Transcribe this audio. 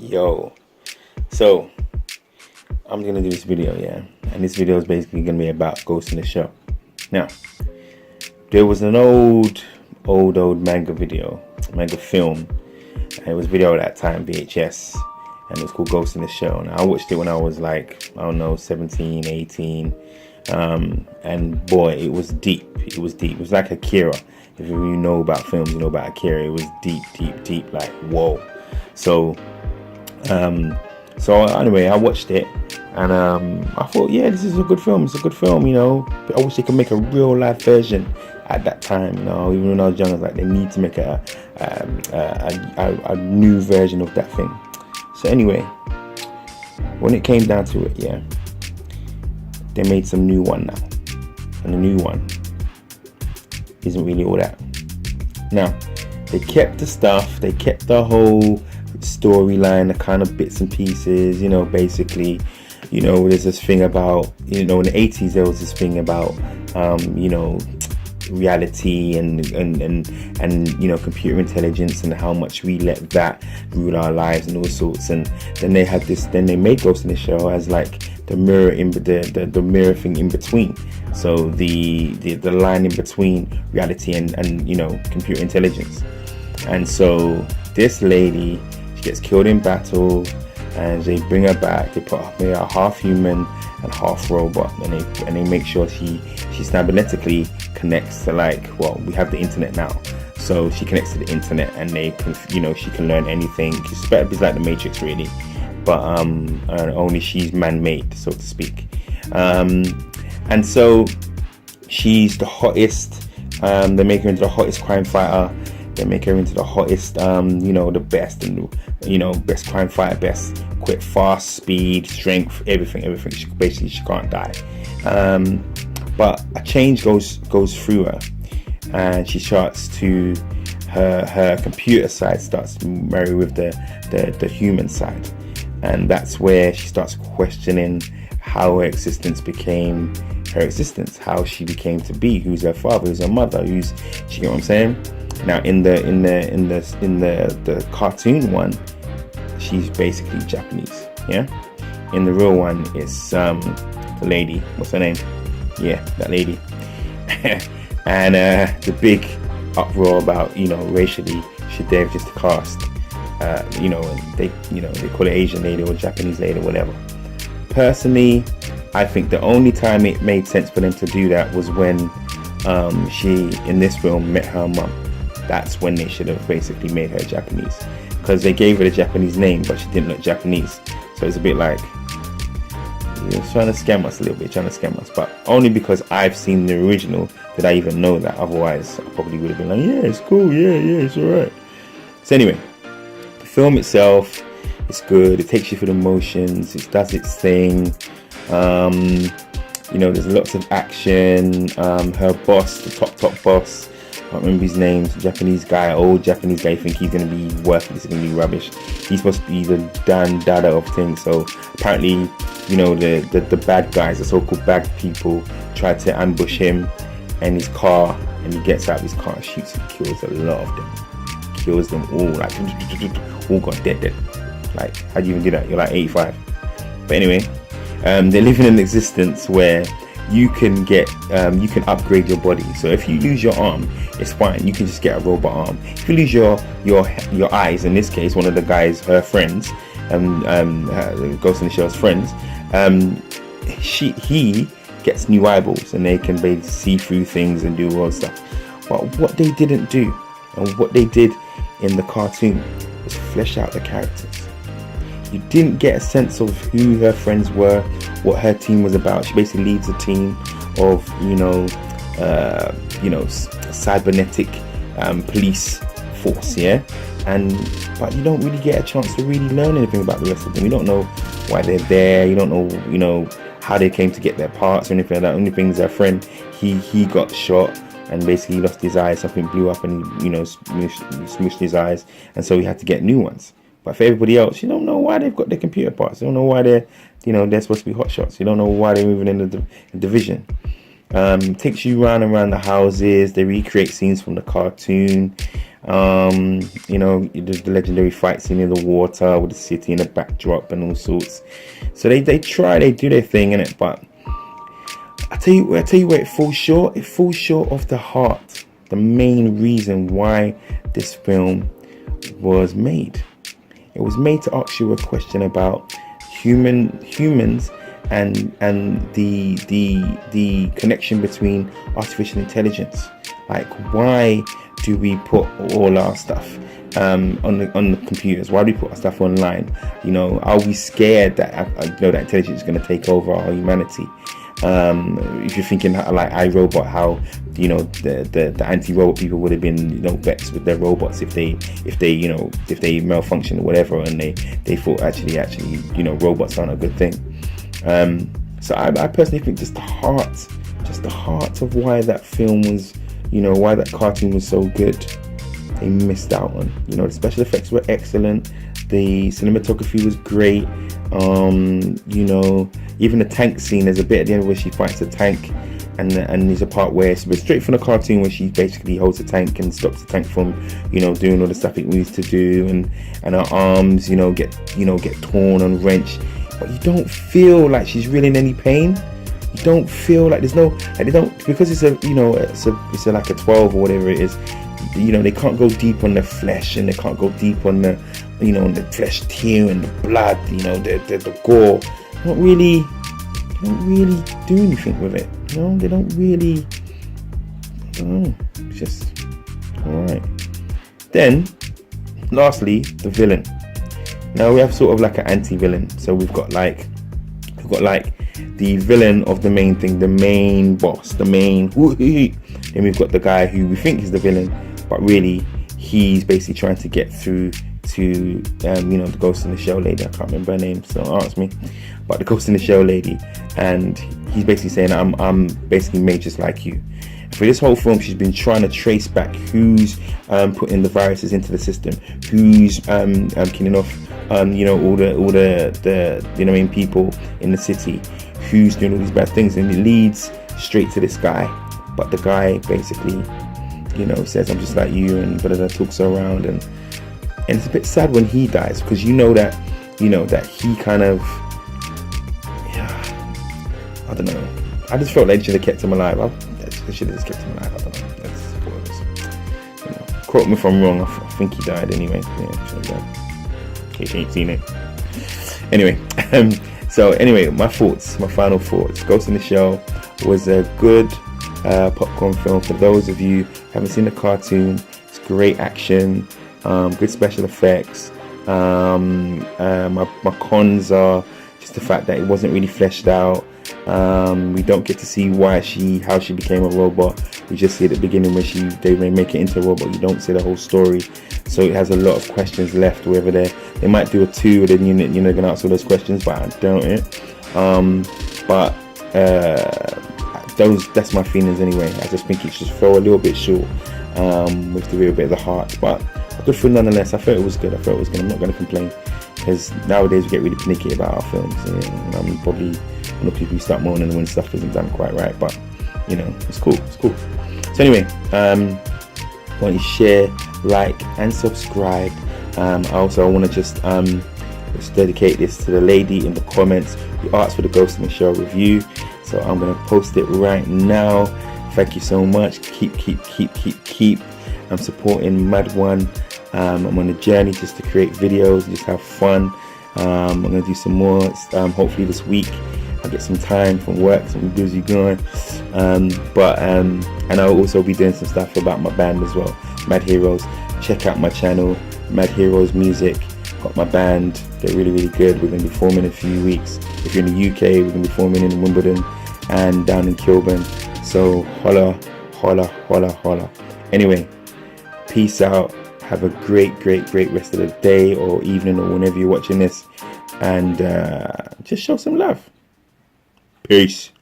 Yo, so I'm gonna do this video, yeah, and this video is basically gonna be about Ghost in the Shell. Now, there was an old manga video, manga film, and it was video at that time, VHS, and it was called Ghost in the Shell. And I watched it when I was like, I don't know, 17, 18, and boy, it was deep. It was deep. It was like Akira. If you know about films, you know about Akira. It was deep, like whoa. So anyway, I watched it, and I thought, yeah, this is a good film. It's a good film, you know. But I wish they could make a real life version at that time. You know, even when I was young, I was like, they need to make a new version of that thing. So anyway, when it came down to it, yeah, they made some new one now, and the new one isn't really all that. Now, they kept the stuff, they kept the whole storyline, the kind of bits and pieces, you know, basically, you know, there's this thing about, you know, in the 80s there was this thing about you know, reality and you know, computer intelligence and how much we let that rule our lives and all sorts. And then they had this, then they made Ghost in the Shell as like the mirror in the mirror thing in between, so the line in between reality and you know, computer intelligence. And so this lady, she gets killed in battle, and they bring her back. They put her half human and half robot, and they make sure she cybernetically connects to, like, well, we have the internet now, so she connects to the internet, and they can, you know, she can learn anything. It's better, it's like the Matrix really, but only she's man-made, so to speak. And so she's the hottest. They make her into the hottest crime fighter. They make her into the hottest, you know, the best, and you know, best crime fighter, best quick, fast, speed, strength, everything. She can't die. But a change goes through her, and she starts to her computer side starts to marry with the human side, and that's where she starts questioning how her existence became her existence, how she became to be, who's her father, who's her mother, you get what I'm saying? Now in the cartoon one, she's basically Japanese, yeah. In the real one, it's the lady. What's her name? Yeah, that lady. And the big uproar about, you know, racially, should they have just cast, you know, they call it Asian lady or Japanese lady or whatever. Personally, I think the only time it made sense for them to do that was when she, in this film, met her mum. That's when they should have basically made her Japanese, because they gave her a Japanese name, but she didn't look Japanese. So it's a bit like, you're trying to scam us a little bit, but only because I've seen the original did I even know that. Otherwise, I probably would have been like, yeah, it's cool, yeah, it's alright. So anyway, the film itself is good. It takes you through the motions. It does its thing. You know, there's lots of action. Her boss, the top boss, I can't remember his name, Japanese guy, old Japanese guy. You think he's going to be worthless, he's going to be rubbish. He's supposed to be the Dan Dada of things. So apparently, you know, the bad guys, the so-called bad people, try to ambush him and his car, and he gets out of his car and shoots and kills a lot of them. Kills them all, like, all got dead. Like, how do you even do that? You're like 85. But anyway, they're living in an existence where you can get you can upgrade your body. So if you lose your arm, it's fine, you can just get a robot arm. If you lose your eyes, in this case one of the guys, her friends, Ghost in the Shell's friends, he gets new eyeballs, and they can basically see through things and do all stuff. But what they didn't do, and what they did in the cartoon, was flesh out the characters. You didn't get a sense of who her friends were, what her team was about. She basically leads a team of, you know, cybernetic police force, yeah. But you don't really get a chance to really learn anything about the rest of them. You don't know why they're there. You don't know, you know, how they came to get their parts or anything like that. Only thing is, their friend, he got shot and basically lost his eyes. Something blew up and he, you know, smushed his eyes, and so he had to get new ones. But for everybody else, you don't know why they've got their computer parts. You don't know why they're, you know, they're supposed to be hotshots. You don't know why they're moving in the division. Takes you round and round the houses. They recreate scenes from the cartoon. You know, the legendary fight scene in the water with the city in the backdrop and all sorts. So they do their thing in it, but I tell you where it falls short. It falls short of the heart, the main reason why this film was made. It was made to ask you a question about humans and the connection between artificial intelligence. Like, why do we put all our stuff on the computers? Why do we put our stuff online? You know, are we scared that that intelligence is going to take over our humanity? If you're thinking like iRobot, how the anti-robot people would have been vexed with their robots if they malfunction or whatever, and they thought actually robots aren't a good thing. So I personally think just the heart of why that film was, why that cartoon was so good, they missed out on. The special effects were excellent, the cinematography was great. Even the tank scene, there's a bit at the end where she fights a tank, and there's a part where it's straight from the cartoon where she basically holds a tank and stops the tank from doing all the stuff it needs to do, and her arms get torn and wrenched, but you don't feel like she's really in any pain. You don't feel like there's no, like, they don't, because it's a like a 12 or whatever it is. They can't go deep on the flesh, and they can't go deep on the on the flesh tear and the blood, the gore. They don't really do anything with it. They don't really. I don't know. It's just alright. Then, lastly, the villain. Now we have sort of like an anti-villain. So we've got like the villain of the main thing, the main boss, the main. Then we've got the guy who we think is the villain, but really he's basically trying to get through to the Ghost in the Shell lady. I can't remember her name, so don't ask me. But the Ghost in the Shell lady, and he's basically saying I'm basically made just like you. And for this whole film, she's been trying to trace back who's putting the viruses into the system, who's killing off all the main people in the city, who's doing all these bad things, and it leads straight to this guy. But the guy basically says I'm just like you, and talks her around, and it's a bit sad when he dies, because that he kind of, I don't know, I just felt like they should have kept him alive. They should have just kept him alive. I don't know, that's spoilers. Quote me if I'm wrong. I think he died anyway. Yeah, should have died. In case you ain't seen it. Anyway, my final thoughts. Ghost in the Shell was a good popcorn film. For those of you who haven't seen the cartoon, it's great action, good special effects. My cons are just the fact that it wasn't really fleshed out. We don't get to see how she became a robot. We just see at the beginning where they may make it into a robot. You don't see the whole story, so it has a lot of questions left. Whether they might do a 2 and then you're gonna answer those questions, but I doubt it. That's my feelings anyway. I just think it just fell a little bit short with the real bit of the heart, but a good film nonetheless. I thought it was good. I'm not going to complain, because nowadays we get really panicky about our films, and I'm probably one of the people who start moaning when stuff isn't done quite right, but it's cool. So anyway, I want you to share, like and subscribe. I want to just dedicate this to the lady in the comments who asked for the Ghost in the Shell review. So I'm going to post it right now. Thank you so much. Keep I'm supporting Mad One. I'm on a journey just to create videos, just have fun. I'm going to do some more hopefully this week. I'll get some time from work, some busy going. And I'll also be doing some stuff about my band as well, Mad Heroes. Check out my channel, Mad Heroes Music. Got my band, they're really, really good. We're going to be forming in a few weeks. If you're in the UK, we're going to be forming in Wimbledon and down in Kilburn. So holla. Anyway, peace out. Have a great rest of the day or evening or whenever you're watching this. And just show some love. Peace.